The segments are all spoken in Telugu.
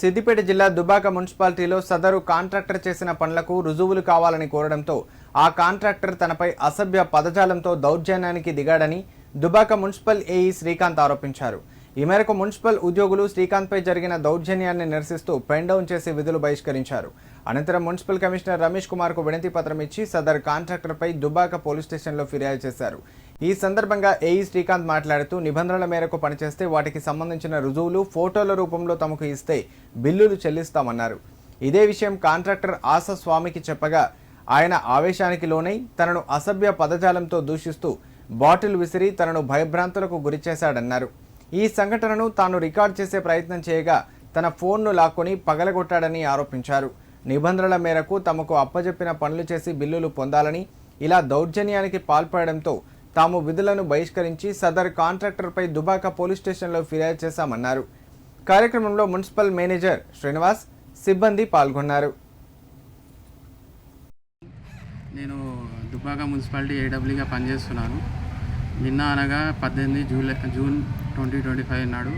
సిద్దిపేట జిల్లా దుబాక మున్సిపాలిటీలో సదరు కాంట్రాక్టర్ చేసిన పనులకు రుజువులు కావాలని కోరడంతో ఆ కాంట్రాక్టర్ తనపై అసభ్య పదజాలంతో దౌర్జన్యానికి దిగాడని దుబాక మున్సిపల్ ఏఈ శ్రీకాంత్ ఆరోపించారు. ఈ మేరకు మున్సిపల్ ఉద్యోగులు శ్రీకాంత్పై జరిగిన దౌర్జన్యాన్ని నిరసిస్తూ పెన్ డౌన్ చేసి విధులు బహిష్కరించారు. అనంతరం మున్సిపల్ కమిషనర్ రమేష్ కుమార్కు వినతి పత్రం ఇచ్చి సదరు కాంట్రాక్టర్పై దుబాక పోలీస్ స్టేషన్లో ఫిర్యాదు చేశారు. ఈ సందర్భంగా ఏఈ శ్రీకాంత్ మాట్లాడుతూ నిబంధనల మేరకు పనిచేస్తే వాటికి సంబంధించిన రుజువులు ఫోటోల రూపంలో తమకు ఇస్తే బిల్లులు చెల్లిస్తామన్నారు. ఇదే విషయం కాంట్రాక్టర్ ఆశా స్వామికి చెప్పగా ఆయన ఆవేశానికి లోనై తనను అసభ్య పదజాలంతో దూషిస్తూ బాటిల్ విసిరి తనను భయభ్రాంతులకు గురిచేశాడన్నారు. ఈ సంఘటనను తాను రికార్డ్ చేసే ప్రయత్నం చేయగా తన ఫోన్ను లాక్కొని పగలగొట్టాడని ఆరోపించారు. నిబంధనల మేరకు తమకు అప్పజెప్పిన పనులు చేసి బిల్లులు పొందాలని ఇలా దౌర్జన్యానికి పాల్పడడంతో తాము విధులను బహిష్కరించి సదర్ కాంట్రాక్టర్పై దుబాక పోలీస్ స్టేషన్లో ఫిర్యాదు చేశామన్నారు. కార్యక్రమంలో మున్సిపల్ మేనేజర్ శ్రీనివాస్, సిబ్బంది పాల్గొన్నారు. నేను దుబాక మున్సిపాలిటీ ఏడబ్ల్యూగా పనిచేస్తున్నాను. నిన్న అనగా 18 జూన్ 2025 నాడు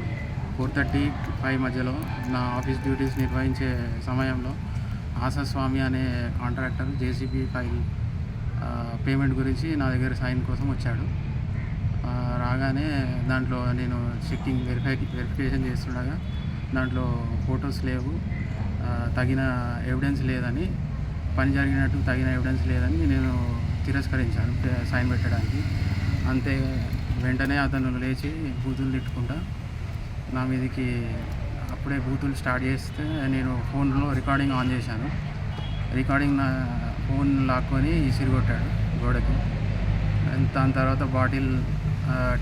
4:35 మధ్యలో నా ఆఫీస్ డ్యూటీస్ నిర్వహించే సమయంలో ఆశా స్వామి అనే కాంట్రాక్టర్ జేసీబీ ఫైల్ పేమెంట్ గురించి నా దగ్గర సైన్ కోసం వచ్చాడు. రాగానే దాంట్లో నేను చెక్కింగ్ వెరిఫికేషన్ చేస్తుండగా దాంట్లో ఫొటోస్ లేవు, తగిన ఎవిడెన్స్ లేదని, పని జరిగినట్టు తగిన ఎవిడెన్స్ లేదని నేను తిరస్కరించాను సైన్ పెట్టడానికి. అంతే వెంటనే అతను లేచి బూతులు తిట్టుకుంటా నా మీదకి అప్పుడే బూతులు స్టార్ట్ చేస్తే నేను ఫోన్లో రికార్డింగ్ ఆన్ చేశాను. రికార్డింగ్ నా ఫోన్ లాక్కొని ఇసిరిగొట్టాడు గోడకి. దాని తర్వాత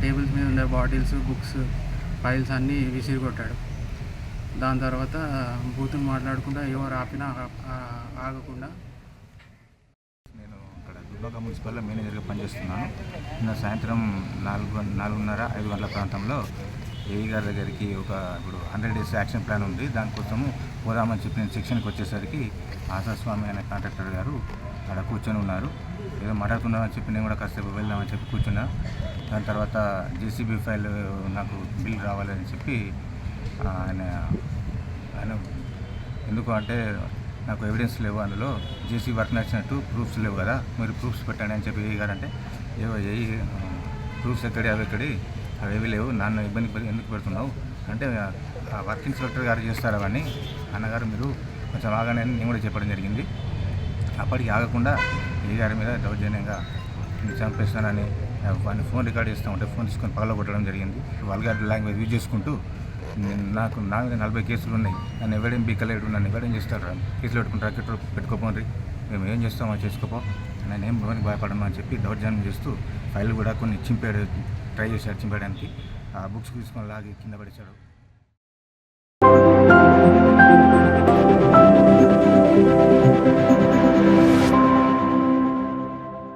టేబుల్స్ మీద ఉండే బాటిల్స్, బుక్స్, ఫైల్స్ అన్నీ విసిరిగొట్టాడు. దాని తర్వాత బూతులు మాట్లాడకుండా ఎవరు ఆపినా ఆగకుండా. నేను ఇక్కడ దుబాక మున్సిపల్లో మేనేజర్గా పనిచేస్తున్నాను. నిన్న సాయంత్రం 4:30-5 గంటల ప్రాంతంలో ఏఈ గారి దగ్గరికి ఇప్పుడు 100 days యాక్షన్ ప్లాన్ ఉంది, దానికోసము పోదామని చెప్పి నేను సెక్షన్కి వచ్చేసరికి ఆశాస్వామి అనే కాంట్రాక్టర్ గారు అక్కడ కూర్చొని ఉన్నారు. ఏదో మాట్లాడుతున్నామని చెప్పి నేను కూడా కాసేపు వెళ్దామని చెప్పి కూర్చున్నా. దాని తర్వాత జేసీబీ ఫైల్ నాకు బిల్ రావాలని చెప్పి ఆయన ఎందుకు అంటే నాకు ఎవిడెన్స్ లేవు, అందులో జేసీ వర్క్ నచ్చినట్టు ప్రూఫ్స్ లేవు కదా, మీరు ప్రూఫ్స్ పెట్టండి అని చెప్పి ఏఈ గారు అంటే ఏఈ ప్రూఫ్స్ ఎక్కడి అవి ఎక్కడి అవి ఏవి లేవు, నన్ను ఇబ్బంది ఎందుకు పెడుతున్నావు అంటే వర్క్ ఇన్స్పెక్టర్ గారు చేస్తారు అవన్నీ అన్నగారు, మీరు కొంచెం ఆగానే నేను కూడా చెప్పడం జరిగింది. అప్పటికి ఆగకుండా ఏఈ గారి మీద దౌర్జన్యంగా నేను చంపేస్తానని వాడిని ఫోన్ రికార్డ్ చేస్తూ ఉంటే ఫోన్ తీసుకొని పగలగొట్టడం జరిగింది. వల్గర్ లాంగ్వేజ్ యూజ్ చేసుకుంటూ నా మీద 40 కేసులు ఉన్నాయి, నన్ను ఎవడేం బీకలేడు, నన్ను ఎవడేం చేస్తాడు, కేసులు పెట్టుకోపోండి, మేము ఏం చేస్తామో చేసుకోపో, నేను ఏం భయపడను అని చెప్పి దౌర్జన్యం చేస్తూ ఫైల్ కూడా కొన్ని ట్రై చేశాడు చింపేయడానికి. ఆ బుక్స్ తీసుకొని లాగి కింద పడేశాడు.